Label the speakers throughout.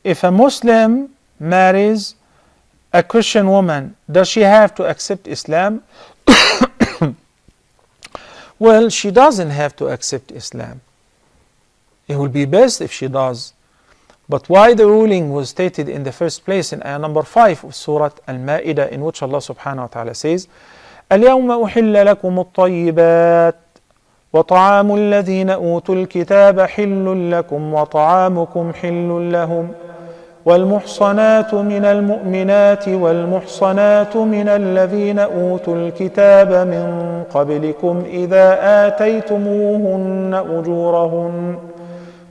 Speaker 1: if a Muslim marries a Christian woman, does she have to accept Islam? Well, she doesn't have to accept Islam. It will be best if she does. But why the ruling was stated in the first place in ayah number 5 of Surah Al-Ma'idah, in which Allah subhanahu wa ta'ala says, اليوم أحل لكم الطيبات وطعام الذين أوتوا الكتاب حل لكم وطعامكم حل لهم والمحصنات من المؤمنات والمحصنات من الذين أوتوا الكتاب من قبلكم إذا آتيتموهن أجورهن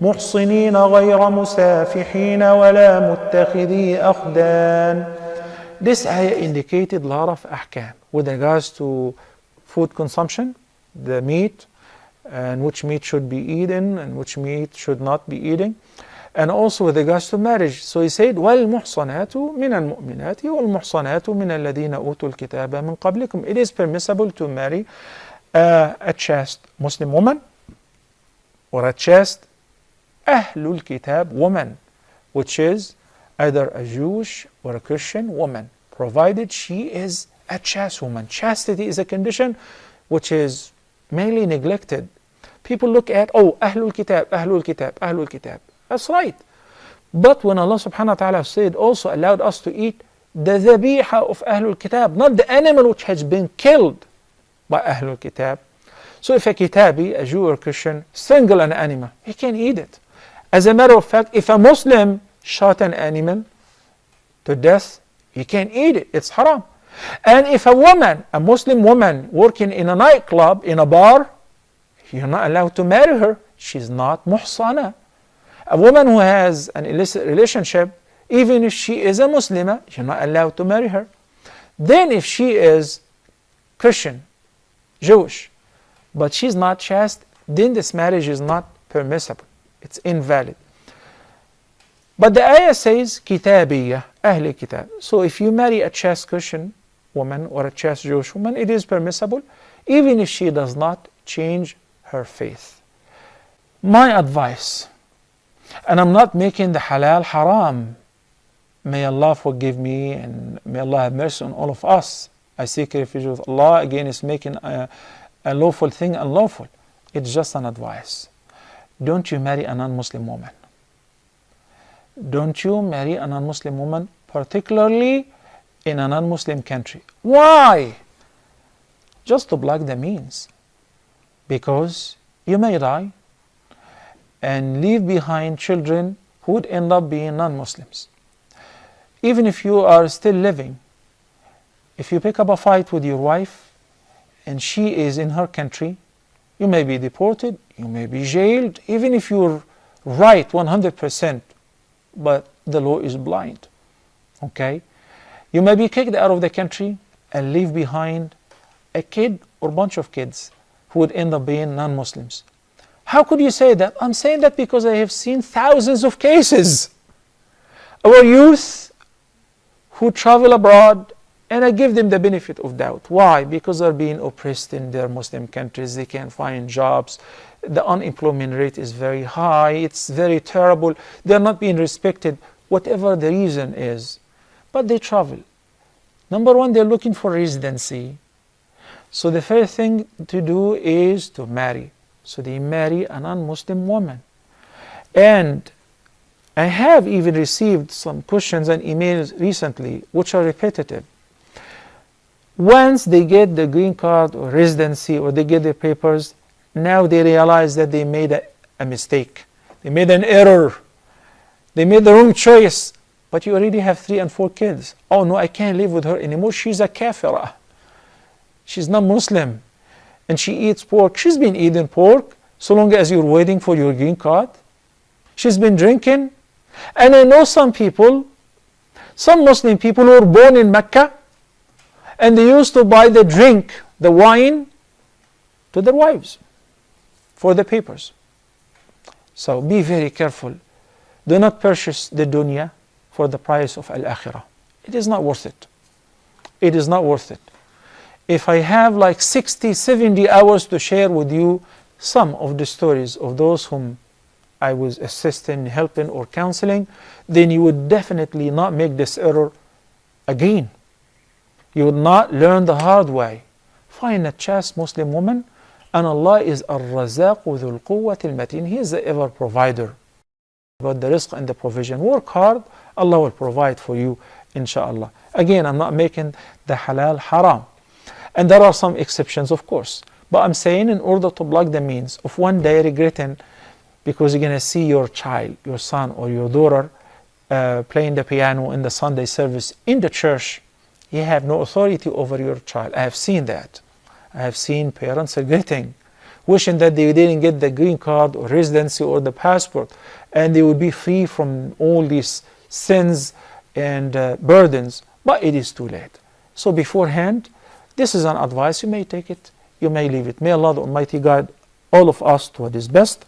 Speaker 1: محصنين غير مسافحين ولا متخذي أخدان. This ayah indicated a lot of ahkam with regards to food consumption, the meat, and which meat should be eaten and which meat should not be eaten, and also with regards to marriage. So he said, وَالْمُحْصَنَاتُ مِنَ الْمُؤْمِنَاتِ وَالْمُحْصَنَاتُ مِنَ الَّذِينَ أُوتُوا الْكِتَابَ مِنْ قَبْلِكُمْ. It is permissible to marry a chaste Muslim woman or a chaste Ahlul Kitab woman, which is either a Jewish or a Christian woman, provided she is a chaste woman. Chastity is a condition which is mainly neglected. People look at, oh, Ahlul Kitab, Ahlul Kitab, Ahlul Kitab. That's right. But when Allah subhanahu wa ta'ala said, also allowed us to eat the dhabiha of Ahlul Kitab, not the animal which has been killed by Ahlul Kitab. So if a Kitabi, a Jew or Christian, strangle an animal, he can eat it. As a matter of fact, if a Muslim shot an animal to death, he can eat it. It's haram. And if a woman, a Muslim woman working in a nightclub, in a bar, you're not allowed to marry her. She's not muhsana. A woman who has an illicit relationship, even if she is a Muslimah, you're not allowed to marry her. Then if she is Christian, Jewish, but she's not chaste, then this marriage is not permissible. It's invalid. But the ayah says, Kitabiyya, Ahli Kitab. So if you marry a chaste Christian woman or a chaste Jewish woman, it is permissible, even if she does not change her faith. My advice, and I'm not making the halal haram. May Allah forgive me and may Allah have mercy on all of us. I seek refuge with Allah against making a lawful thing unlawful. It's just an advice. Don't you marry a non-Muslim woman. Don't you marry a non-Muslim woman, particularly in a non-Muslim country. Why? Just to block the means. Because you may die and leave behind children who would end up being non-Muslims. Even if you are still living, if you pick up a fight with your wife and she is in her country, you may be deported, you may be jailed, even if you're right 100%, but the law is blind. Okay? You may be kicked out of the country and leave behind a kid or bunch of kids who would end up being non-Muslims. How could you say that? I'm saying that because I have seen thousands of cases. Our youth who travel abroad, and I give them the benefit of doubt. Why? Because they're being oppressed in their Muslim countries. They can't find jobs. The unemployment rate is very high. It's very terrible. They're not being respected, whatever the reason is. But they travel. Number one, they're looking for residency. So the first thing to do is to marry. So they marry a non-Muslim woman. And I have even received some questions and emails recently which are repetitive. Once they get the green card or residency or they get their papers, now they realize that they made a mistake. They made an error. They made the wrong choice. But you already have 3 and 4 kids. Oh no, I can't live with her anymore. She's a kafirah. She's not Muslim. And she eats pork. She's been eating pork so long as you're waiting for your green card. She's been drinking. And I know some people, some Muslim people who were born in Mecca, and they used to buy the drink, the wine, to their wives for the papers. So be very careful. Do not purchase the dunya for the price of al-akhirah. It is not worth it. It is not worth it. If I have like 60, 70 hours to share with you some of the stories of those whom I was assisting, helping, or counseling, then you would definitely not make this error again. You would not learn the hard way. Find a chaste Muslim woman, and Allah is Ar-Razaq Dhul Quwwat Al-Mateen. He is the ever provider. About the rizq and the provision. Work hard, Allah will provide for you, inshaAllah. Again, I'm not making the halal haram. And there are some exceptions, of course. But I'm saying, in order to block the means of one day regretting, because you're going to see your child, your son or your daughter playing the piano in the Sunday service in the church, you have no authority over your child. I have seen that. I have seen parents regretting, wishing that they didn't get the green card or residency or the passport, and they would be free from all these sins and burdens. But it is too late. So beforehand, this is an advice. You may take it, you may leave it. May Allah the Almighty guide all of us to what is best.